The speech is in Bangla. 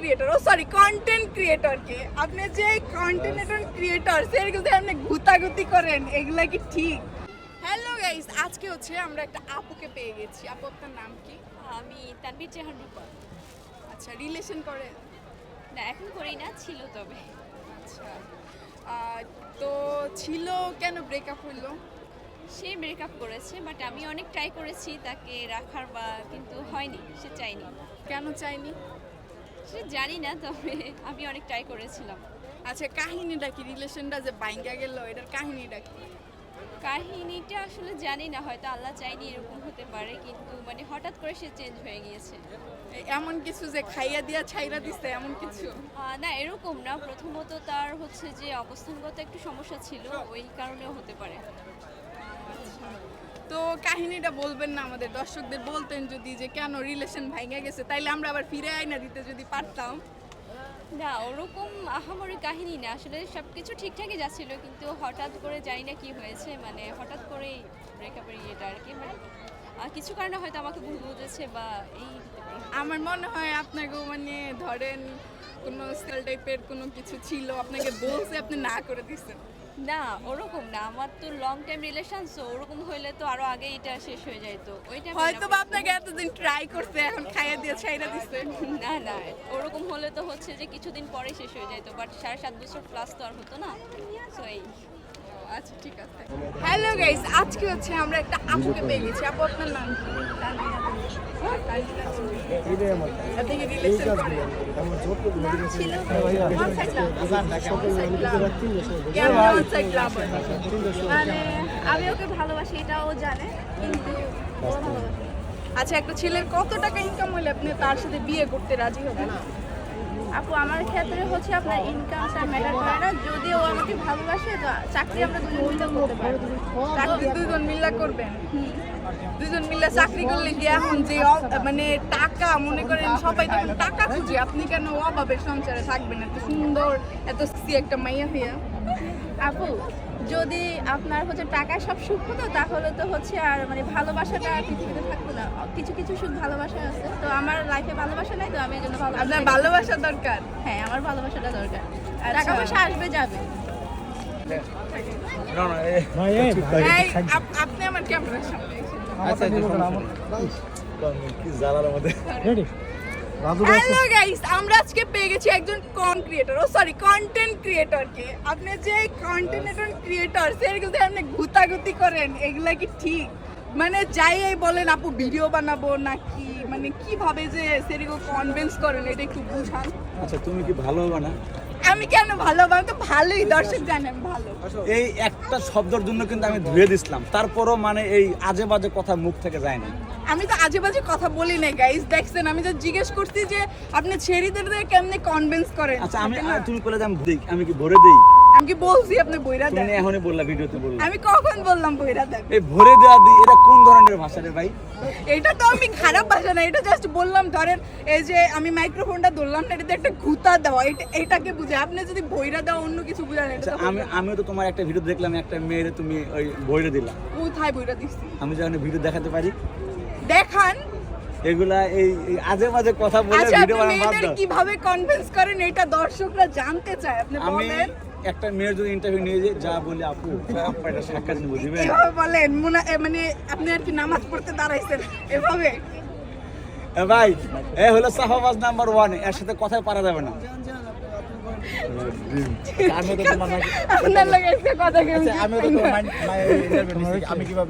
ক্রিয়েটর কন্টেন্ট ক্রিয়েটরকে আপনি যে কন্টেন্ট ক্রিয়েটর সেগুলো আপনি গুতাগুতি করেন এগুলা কি ঠিক? হ্যালো গাইস, আজকে হচ্ছে আমরা একটা আপুকে পেয়ে গেছি। আপু, আপনার নাম কি? আমি তানভীর জাহান রূপা। আচ্ছা, রিলেশন করেন? না, এখন করি না, ছিল তবে। আচ্ছা, তো ছিল, কেন ব্রেকআপ হইলো? সে ব্রেকআপ করেছে, বাট আমি অনেক ট্রাই করেছি তাকে রাখার, কিন্তু হয়নি, সে চাইনি। কেন চাইনি? সে জানি না, তবে আমি অনেক ট্রাই করেছিলাম। আচ্ছা, কাহিনীটা কি? রিলেশনটা যে ভাঙ্গা গেল, এটার কাহিনীটা কি? কাহিনীটা আসলে জানি না, হয়তো আল্লাহ চাইনি এরকম হতে পারে, কিন্তু হঠাৎ করে সে চেঞ্জ হয়ে গিয়েছে। এমন কিছু যে খাইয়া দিয়া ছাইরা দিছে, এমন কিছু? না, এরকম না। প্রথমত তার হচ্ছে যে অবস্থানগত একটু সমস্যা ছিল, ওই কারণেও হতে পারে। তো কাহিনীটা বলবেন না আমাদের দর্শকদের? বলতেন যদি যে কেন রিলেশন ভাঙা গেছে, তাইলে আমরা আবার ফিরে আইনা দিতে যদি পারতাম। না, ওরকম আহামরি কাহিনী না, আসলে সবকিছু ঠিকঠাকই যাচ্ছিল, কিন্তু হঠাৎ করে জানি না কি হয়েছে, হঠাৎ করেই ব্রেকআপের ইয়েটা আর কি, কিছু কারণে হয়তো আমাকে ভুল বুঝেছে বা এই। আমার মনে হয় আপনাকে ধরেন কোনো স্কেল টাইপের কোনো কিছু ছিল, আপনাকে বলছে, আপনি না করে দিচ্ছেন। না, ওরকম না, আমার তো লং টাইম রিলেশন, সো ওরকম হইলে তো আরো আগে এটা শেষ হয়ে যাইতো। ওইটা হয়তো বা আপনাকে এতদিন ট্রাই করছে, এখন খাইয়া দিয়ে ছাইরা দিচ্ছে। না না, ওরকম হলে তো হচ্ছে যে কিছুদিন পরে শেষ হয়ে যাইতো, বাট 7.5 বছর প্লাস তো আর হতো না। সো এই। আচ্ছা, ঠিক আছে। হ্যালো গাইস, আজকে হচ্ছে আমরা একটা আপুকে পেয়ে গেছি। আপু, আপনার নাম কি? আপনি কি রিলেশন করেন? আমি ওকে ভালোবাসি, এটা ও জানে, কিন্তু ও ভালোবাসে। আচ্ছা, একটা ছেলের কত টাকা ইনকাম হলে আপনি তার সাথে বিয়ে করতে রাজি হবেন? আপু, আমার ক্ষেত্রে হচ্ছে আপনার ইনকামটা ম্যাটার করে না। যদি ও আমাকে ভালোবাসে তো চাকরি আমরা দুজন মিলে করতে পারবো। চাকরি দুজন মিল্লা করবেন? দুজন মিল্লা চাকরি করলে কি এখন যে টাকা, মনে করেন সবাই তখন টাকা খুঁজে, আপনি কেন অভাবের সংসারে থাকবেন এত সুন্দর এত সেক্সি একটা মাইয়া হইয়া? আপু, যদি আপনার হচ্ছে টাকায় সব সুখ হতো তাহলে তো হচ্ছে আর ভালোবাসাটা আর পৃথিবীতে থাকতো না। কিছু কিছু সুখ ভালোবাসা আছে, তো আমার লাইফে ভালোবাসা নাই, তো আমি এই জন্য আপনার ভালোবাসা দরকার? হ্যাঁ, আমার ভালোবাসাটা দরকার। টাকা পয়সা আসবে যাবে। আপনি আমার ক্যামেরার সামনে হ্যালো গাইস, আমরা আজকে পেয়ে গেছি একজন কন্টেন্ট ক্রিয়েটরকে। আপনি যে কন্টেন্ট ক্রিয়েটর সেগুলো আপনি গুতাগুতি করেন, এগুলা কি ঠিক? যাই বলেন আপু ভিডিও বানাবো নাকি, কিভাবে যে সেরকম কনভিন্স করেন এটা একটু বুঝান। আচ্ছা, তুমি কি ভালো হবে না? আমি কেন ভালো? আমি তো ভালোই, দর্শক জানেন ভালো। এই একটা শব্দের জন্য কিন্তু আমি ধুয়ে দিছিলাম, তারপরও এই আজে বাজে কথা মুখ থেকে যায় না। আমি তো আজে বাজে কথা বলি নাই গাইস, দেখছেন? আমি তো জিজ্ঞেস করছি যে আপনি ছেড়িদের কেমনে কনভিন্স করেন। আচ্ছা, তুমি বলে আমি কি ভরে দেই? আমি কি বলছি আপনি বইরা দেন? তুমি এখনই বললা, ভিডিওতে বললা। আমি কখন বললাম বইরা দেন? এই ভরে দেওয়া দি, এটা কোন ধরনের ভাষা রে ভাই? এটা তো আমি খারাপ ভাষা না, এটা জাস্ট বললাম। ধরেন এই যে আমি মাইক্রোফোনটা ধরলাম না, এটাতে একটা ঘুতা দেওয়া, এটাকে বুঝে। আপনি যদি বইরা দাও অন্য কিছু বুঝান। এটা তো আমিও তো তোমার একটা ভিডিও দেখলাম, একটা মেয়েরে তুমি ওই বইরে দিলা। কোথায় বইরা দিছি? আমি যখন ভিডিও দেখাতে পারি, দেখান। এগুলা এই আজে বাজে কথা বলে আচ্ছা, ভিডিও আপনি বানানো বাদ মেয়েদের দাও। কিভাবে কনভিন্স করেন এটা দর্শকরা জানতে চায়, আপনি আমি বলেন। একটা মেয়ের যদি ইন্টারভিউ নিয়ে যাই, যা বলি আপু আপনার সাক্ষাৎ নিব, দিবেন? এভাবে বলেন আপনি আর কি নামাজ পড়তে দাঁড়াইছেন এভাবে? ভাই, এ হলো সাহাবাজ নাম্বার 1, এর সাথে কথাই পারা যাবে না। আপনার লাগে একটা কথা কেমন? আমি কিভাবে